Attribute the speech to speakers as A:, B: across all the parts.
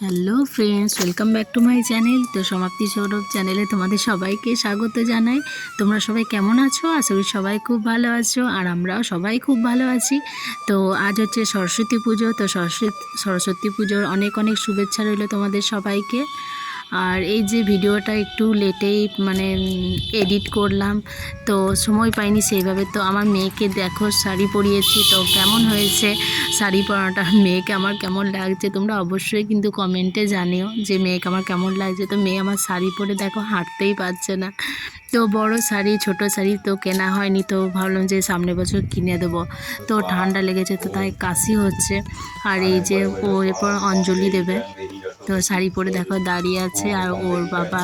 A: Hello friends, welcome back to my channel. তো সমাপ্তি সৌরভ চ্যানেলে তোমাদের সবাইকে স্বাগত জানাই। তোমরা সবাই কেমন আছো? আশা করি সবাই খুব ভালো আছো, আর আমরাও সবাই খুব ভালো আছি। তো আজ হচ্ছে সরস্বতী পুজো। তো সরস্বতী পুজোর অনেক অনেক শুভেচ্ছা রইল তোমাদের সবাইকে। আর এই যে ভিডিওটা একটু লেটেই এডিট করলাম, তো সময় পাইনি সেইভাবে। তো আমার মেয়েকে দেখো শাড়ি পরিয়েছি, তো কেমন হয়েছে শাড়ি পরাটা, মেয়েকে আমার কেমন লাগছে তোমরা অবশ্যই কিন্তু কমেন্টে জানিও যে মেয়েকে আমার কেমন লাগছে। তো মেয়ে আমার শাড়ি পরে দেখো হাঁটতেই পারছে না। তো বড় শাড়ি ছোট শাড়ি তো কেনা হয়নি, তো ভাবলাম যে সামনের বছর কিনে দেবো। তো ঠান্ডা লেগেছে, তো তাই কাশি হচ্ছে। আর এই যে ও এরপর অঞ্জলি দেবে, তো শাড়ি পরে দেখো দাঁড়িয়ে আছে, আর ওর বাবা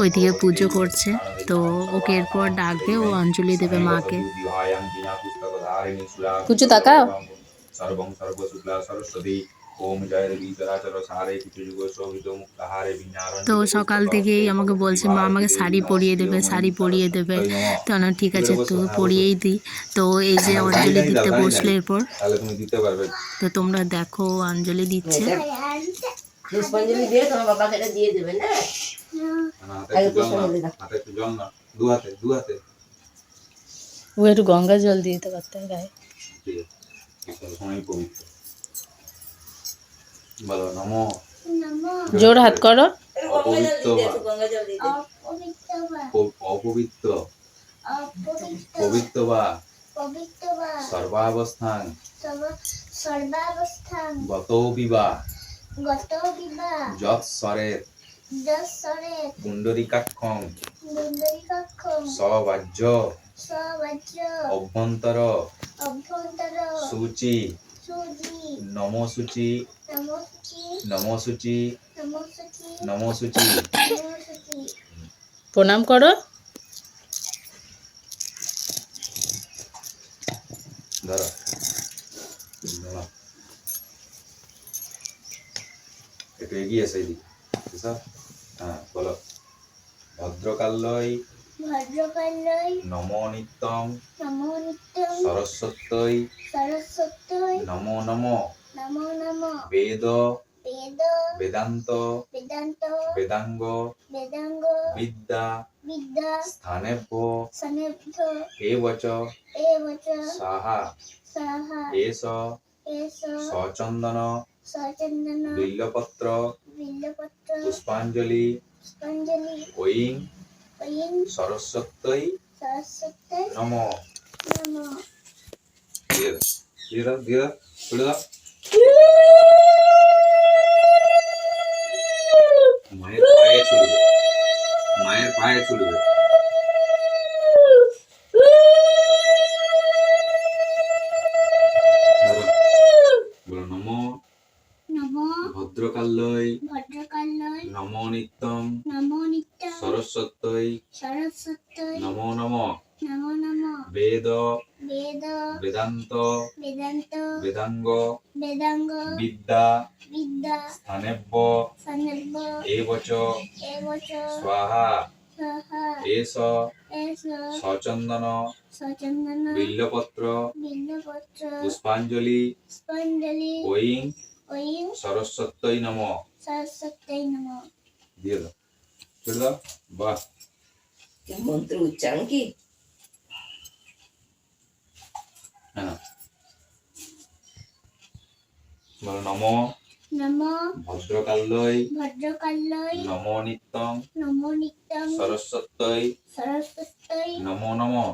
A: ওইদিকে পুজো করছে। তো ওকে এরপর ডাকবে, ও অঞ্জলি দেবে মাকে।
B: কুচু তাকাও।
A: তো সকাল থেকেই আমাকে বলছে মা আমাকে শাড়ি পরিয়ে দেবে, শাড়ি পরিয়ে দেবে। তো না, ঠিক আছে, তো পরিয়েই দিই। তো এই যে অঞ্জলি দিতে বসলে এরপর, তো তোমরা দেখো অঞ্জলি দিচ্ছে।
B: পুষ্পাঞ্জলি দিয়ে তোমার বাবাকে এটা দিয়ে দেবে না। ও একটু গঙ্গা জল দিয়ে দিতে পারতে গায়ে। জোর হাত করো।
C: অপবিত্র পবিত্র বা সর্বাবস্থান গতৌ বিবা যৎসরের পুণ্ডরীকাক্ষং সবাজ্য অভ্যন্তর সূচি নমসূচি নমসূচি নমসূচি।
B: প্রণাম করো।
C: ধরো একটু এগিয়ে সেই দিকে। হ্যাঁ বলো। ভদ্রকাল্যই নমো নিত্যং সরস্বত্যই নমো নমো বেদ বেদান্ত বেদাঙ্গ বিদ্যা স্থানেভ্য এবচ সাহা এষ সচন্দন বিল্লপত্র পুষ্পাঞ্জলি ঐং সরস্বত্যই নমঃ। দিয়ে দাও ছুড়ে দাও। মায়ের পায়ে ছুড়বে, মায়ের পায়ে ছুড়বে। বলো নমো ভদ্রকাল্যই নমো নিত্যং সরস্বত্যই নমো নমঃ। বেদ বেদান্ত বেদাঙ্গ বিদ্যা স্থানেভ্য এবচ স্বাহা এষ সচন্দন বিল্লপত্র পুষ্পাঞ্জলি ঐং সরস্বত্যই নমঃ। দিয়ে দাও ছুড়ে দাও। বাহ,
B: মন্ত্র উচ্চারণ কি?
C: হ্যাঁ বলো নমো ভদ্রকাল্যই নমো নিত্যং সরস্বত্যই নমো নমঃ।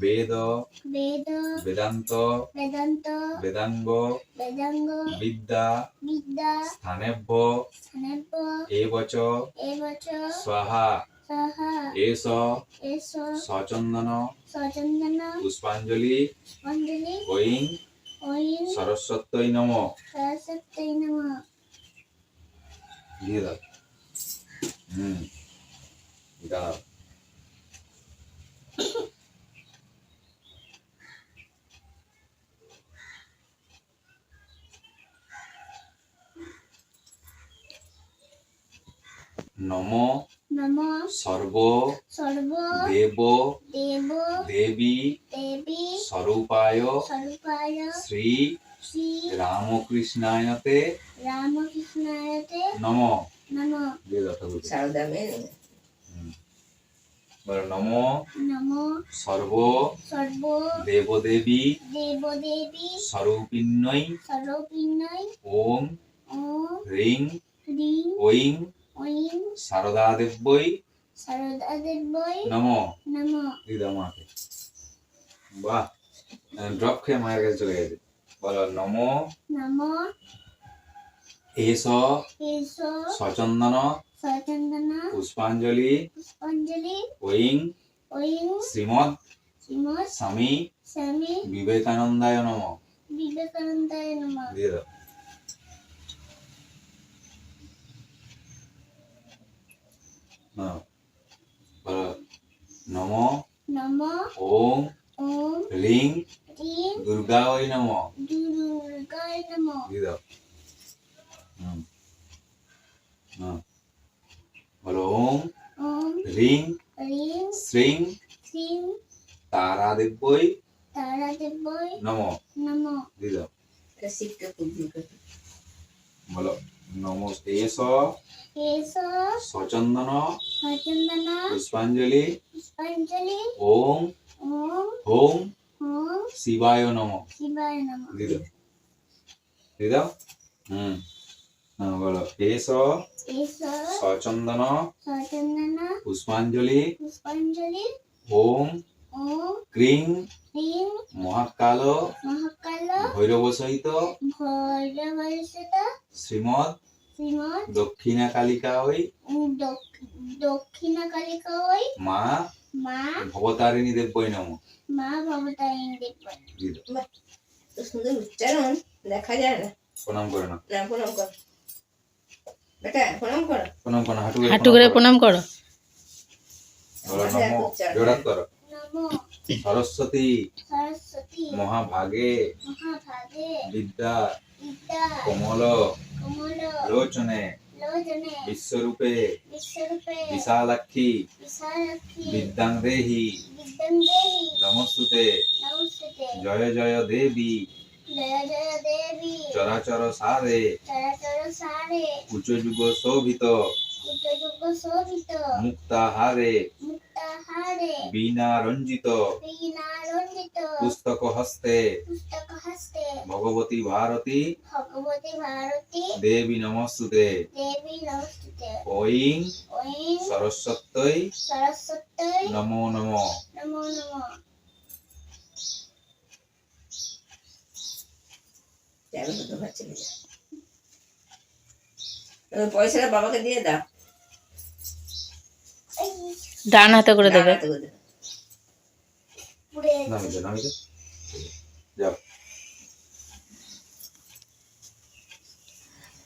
C: বেদ বেদান্ত বেদাঙ্গ বিদ্যা স্থানেভ্য এবচ স্বাহা এষ সচন্দন পুষ্পাঞ্জলি ঐং সরস্বত্যই নমঃ। দিয়ে দাও। দাও। নমো সর্ব দেব দেবী স্বরূপায় শ্রী রামকৃষ্ণায়তে নম দিয়ে দাও ঠাকুরকে।
B: সারদা মেয়ে
C: হুম। বলো নম সর্ব দেবদেবী স্বরূপিণ্যই ওম হ্রিং ঐং সারদা দেব্যই নম দিয়ে দাও মাকে। বাহ, ড্রপ খেয়ে মায়ের কাছে চলে গেছে। বলো নম এস সচন্দন পুষ্পাঞ্জলি ঐং শ্রীমৎ স্বামী বিবেকানন্দায় নম দিয়ে দাও। না, বলো নম ওম হ্রিং দুর্গায় নম দিয়ে দাও। হুম। না, বলো ওম হ্রিং শ্রীং তারাদেব্যই নম দিয়ে দাও।
B: শিখতে খুব
C: বলো নম এস সচন্দন পুষ্পাঞ্জলি ওম হোম শিবায় নম দিয়ে দাও। দিয়ে দাও। হুম। বলো এস সচন্দন পুষ্পাঞ্জলি ওম ক্রিং মহাকাল ভৈরব সহিত শ্রীমৎ দক্ষিণা কালিকা ওই মা ভবতারিণী দেব্যই নম দিয়ে দাও।
B: তো সুন্দর উচ্চারণ দেখা যায় না।
C: প্রণাম করে না,
B: না প্রণাম কর বেটা, প্রণাম কর।
C: প্রণাম করো,
B: হাঁটু করে প্রণাম করো।
C: বলো নম জোড়াত করো। সরস্বতী মহাভাগে বিদ্যা কমল লোচনে বিশ্বরূপে বিশালাক্ষী বিদ্যাং দেহি নমস্তুতে জয় জয় দেবী চরাচর সারে উচ্চযুগ শোভিত মুক্তাহারে বীণা রঞ্জিত পুস্তক হস্তে ভগবতী ভারতী দেবী নমস্তুতে ঐং সরস্বত্যৈ নমো নমঃ।
B: পয়সাটা বাবাকে দিয়ে দাও। ডান হাতে করে দেবে।
C: নামিতে নামিতে যাও।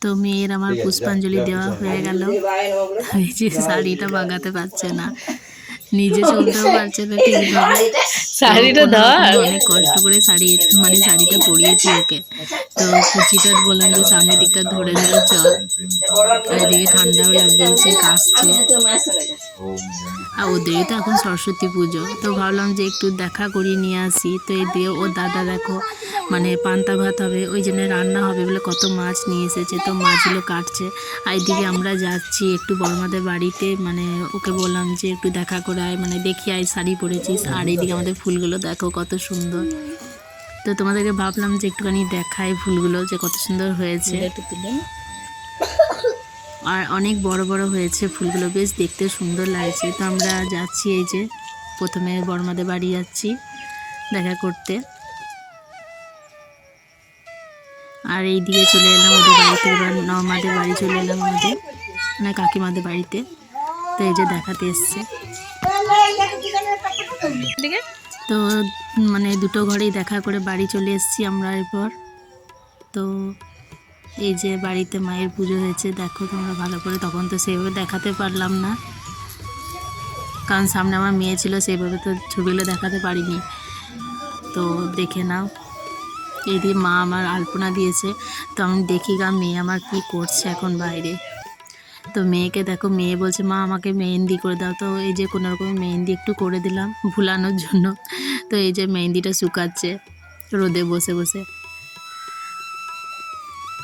A: তো মেয়ের আমার পুষ্পাঞ্জলি দেওয়া হয়ে গেল। এই যে শাড়িটা বাগাতে পারছে না, নিজে চলতেও পারছে না ঠিকভাবে।
B: শাড়িটা ধর।
A: অনেক কষ্ট করে শাড়িটা পরিয়েছি ওকে। তো কুচিটা বললাম যে সামনের দিকটা ধরে ধরে চল, আর এদিকে ঠান্ডাও লাগিয়েছে, কাশছে। আর ওদেরই তো এখন সরস্বতী পুজো, তো ভাবলাম যে একটু দেখা করিয়ে নিয়ে আসি। তো এই দিয়ে ওর দাদা দেখো পান্তা ভাত হবে, ওই জন্য রান্না হবে বলে কত মাছ নিয়ে এসেছে, তো মাছগুলো কাটছে। আর এদিকে আমরা যাচ্ছি একটু বড়মাদের বাড়িতে, ওকে বললাম যে একটু দেখা করে আয়, দেখি আয় শাড়ি পরেছিস। আর এইদিকে আমাদের ফুলগুলো দেখো কত সুন্দর। তো তোমাদেরকে ভাবলাম যে একটুখানি দেখাই ফুলগুলো যে কত সুন্দর হয়েছে, আর অনেক বড় বড় হয়েছে ফুলগুলো, বেশ দেখতে সুন্দর লাগছে। তো আমরা যাচ্ছি, এই যে প্রথমে বড়মাদের বাড়ি যাচ্ছি দেখা করতে, আর এই দিকে চলে এলাম ওদের বাড়িতে। এবার নমাদের বাড়ি চলে এলাম আমাদের, কাকিমাদের বাড়িতে। তো এই যে দেখাতে এসছে। তো দুটো ঘরেই দেখা করে বাড়ি চলে এসেছি আমরা এরপর। তো এই যে বাড়িতে মায়ের পুজো হয়েছে, দেখো তোমরা ভালো করে। তখন তো সেভাবে দেখাতে পারলাম না, কারণ সামনে আমার মেয়ে ছিল, সেভাবে তো ছবিগুলো দেখাতে পারিনি। তো দেখে নাও, এই দিয়ে মা আমার আলপনা দিয়েছে। তো আমি দেখি মেয়ে আমার কি করছে এখন বাইরে। তো মেয়েকে দেখো, মেয়ে বলছে মা আমাকে মেহেন্দি করে দাও। তো এই যে কোনো রকম মেহেন্দি একটু করে দিলাম ভুলানোর জন্য। তো এই যে মেহেন্দিটা শুকাচ্ছে রোদে বসে বসে।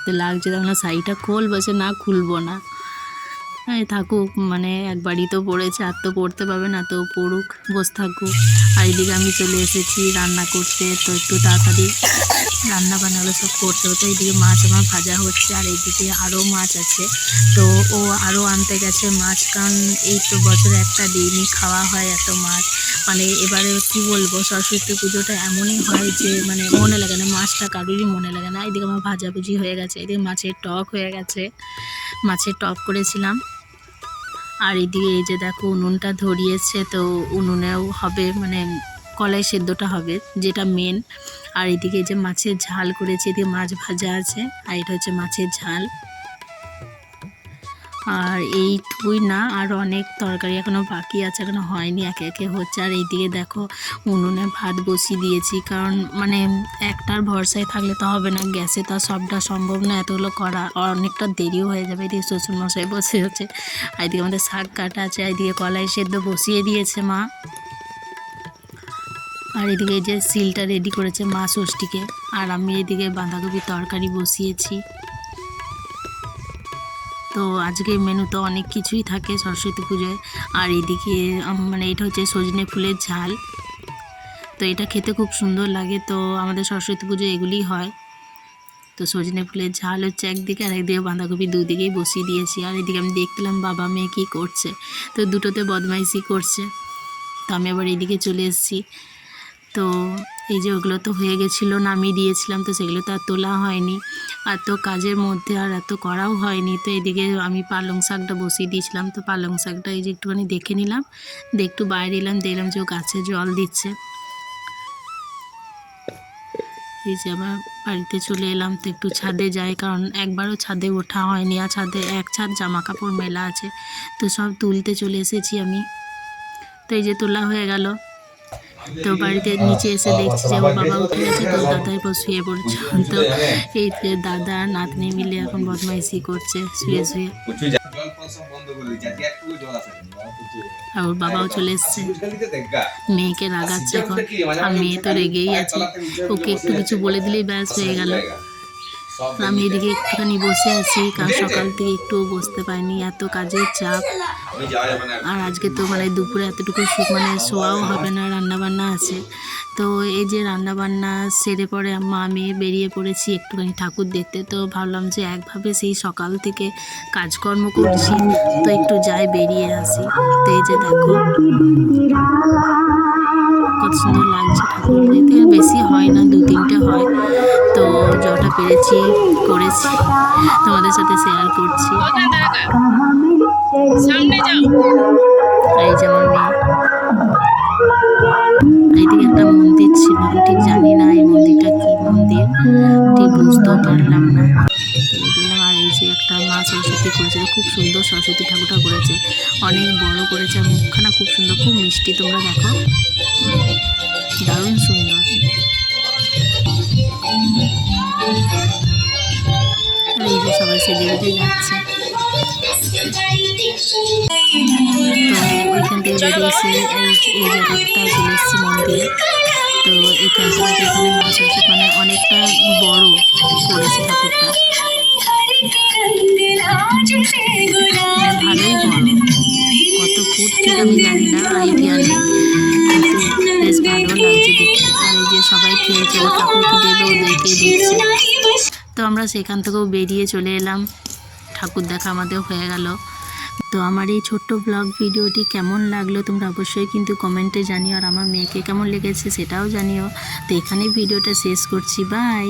A: তো তো লাগছে, তখন শাড়িটা খোল, বসে না খুলবো না, হ্যাঁ থাকুক, মানে একবারই তো পড়েছে, আর তো পড়তে পারবে না, তো পড়ুক, বসে থাকুক। আর এদিকে আমি চলে এসেছি রান্না করতে, তো একটু তাড়াতাড়ি রান্না বান্নাগুলো সব করতে হতো। এইদিকে মাছ আমার ভাজা হচ্ছে, আর এইদিকে আরও মাছ আছে, তো ও আরও আনতে গেছে মাছ, কারণ এই তো বছরে একটা দিনই খাওয়া হয় এত মাছ। মানে এবারে কি বলবো, সরস্বতী পুজোটা এমনই হয় যে মানে মনে লাগে না, মাছটা কারোরই মনে লাগে না। এদিকে আমার ভাজাভুজি হয়ে গেছে, এদিকে মাছের টক হয়ে গেছে, মাছের টক করেছিলাম। আর এদিকে এই যে দেখো উনুনটা ধরিয়েছে, তো উনুনেও হবে, মানে কলাই সেদ্ধটা হবে যেটা মেন। আর এদিকে এই যে মাছের ঝাল করেছে, এদিকে মাছ ভাজা আছে, আর এটা হচ্ছে মাছের ঝাল। আর এইটুকুই না, আর অনেক তরকারি এখনও বাকি আছে, এখনও হয়নি, একে একে হচ্ছে। আর এইদিকে দেখো উনুনে ভাত বসিয়ে দিয়েছি, কারণ মানে একটার ভরসায় থাকলে তো হবে না, গ্যাসে তো আর সবটা সম্ভব না এতগুলো করা, আর অনেকটা দেরিও হয়ে যাবে। এদিকে শ্বশুরমশাই বসে হচ্ছে, আর এদিকে আমাদের শাক কাটা আছে, আর এদিকে কলাই সেদ্ধ বসিয়ে দিয়েছে মা। আর এদিকে এই যে সিলটা রেডি করেছে মা ষষ্ঠীকে, আর আমি এদিকে বাঁধাকপির তরকারি বসিয়েছি। তো আজকে মেনু তো অনেক কিছুই থাকে সরস্বতী পুজোয়। আর এদিকে মানে এটা হচ্ছে সজনে ফুলের ঝাল, তো এটা খেতে খুব সুন্দর লাগে, তো আমাদের সরস্বতী পুজো এগুলিই হয়। তো সজনে ফুলের ঝাল হচ্ছে একদিকে, আর একদিকে বাঁধাকপি, দুদিকেই বসিয়ে দিয়েছি। আর এদিকে আমি দেখলাম বাবা মেয়ে কী করছে, তো দুটোতে বদমাইশি করছে, তো আমি আবার এদিকে চলে এসেছি। তো এই যে ওগুলো তো হয়ে গেছিলো, নামিয়ে দিয়েছিলাম, তো সেগুলো তো আর তোলা হয়নি, আর তো কাজের মধ্যে আর এত করাও হয়নি। তো এদিকে আমি পালং শাকটা বসিয়ে দিয়েছিলাম, তো পালং শাকটা এই যে একটুখানি দেখে নিলাম, একটু বাইরে এলাম, দেখলাম যে ও গাছে জল দিচ্ছে। এই যে আবার বাড়িতে চলে এলাম, তো একটু ছাদে যাই, কারণ একবারও ছাদে ওঠা হয়নি, আর ছাদে এক ছাদ জামা কাপড় মেলা আছে, তো সব তুলতে চলে এসেছি আমি। তো এই যে তোলা হয়ে গেল, তো বাড়িতে নিচে এসে দেখছি যে ওর বাবা উঠে গেছে, তো দাদাই শুয়ে পড়ছে। তো এই যে দাদা নাতনি মিলে এখন বদমাইশি করছে শুয়ে শুয়ে, আর ওর বাবাও চলে এসছে, মেয়েকে রাগাচ্ছে এখন, আর মেয়ে তো রেগেই আছে, ওকে একটু কিছু বলে দিলেই ব্যাস হয়ে গেল। আমি এদিকে একটুখানি বসে আছি, কারণ সকাল থেকে একটুও বসতে পারিনি, এত কাজের চাপ। আর আজকে তো মানে দুপুরে এতটুকু মানে শোয়াও হবে না, রান্নাবান্না আছে। তো এই যে রান্নাবান্না সেরে পরে মা মেয়ে বেরিয়ে পড়েছি একটুখানি ঠাকুর দেখতে। তো ভাবলাম যে একভাবে সেই সকাল থেকে কাজকর্ম করছি, তো একটু যাই বেরিয়ে আসি। তো এই যে দেখো কত সুন্দর লাগছে ঠাকুর দেখতে, বেশি হয় না, 2-3টে হয়, তো যটা পেরেছি করেছি, তোমাদের সাথে শেয়ার করছি। এই যে আমার মেয়ে, এইদিকে একটা মন্দির ছিল, আমি ঠিক জানি না এই মন্দিরটা কি মন্দির, ঠিক বুঝতেও পারলাম না, তো দেখলাম। আর এই যে একটা মা সরস্বতী করেছে, খুব সুন্দর সরস্বতী ঠাকুরটা করেছে, অনেক বড় করেছে, আর মুখখানা খুব সুন্দর, খুব মিষ্টি, তোমরা দেখো দারুণ সুন্দর। আর এই যে সবাই সেজে গুজে যাচ্ছে, তো ওইখান থেকে বেরিয়ে এসে এই জায়গাটায় চলে এসেছি মন্দিরে। তো এখান থেকে এখানে মাছ হচ্ছে, মানে অনেকটা বড় করেছে ঠাকুরটা, ভালোই বড়, কত ফুট ঠিক আমি জানি না, আইডিয়া নেই, কিন্তু বেশ ভালো লাগছে দেখতে। আর এই যে সবাই খেলছে, ও ঠাকুর কি দেবে ওদেরকেই দিচ্ছে। তো আমরা সেখান থেকেও বেরিয়ে চলে এলাম, ঠাকুর দেখা আমাদের হয়ে গেল। তো আমার এই ছোট্ট ব্লগ ভিডিওটি কেমন লাগলো তোমরা অবশ্যই কিন্তু কমেন্টে জানিও, আর আমার মেয়েকে কেমন লেগেছে সেটাও জানিও। তো এখানেই ভিডিওটা শেষ করছি, বাই।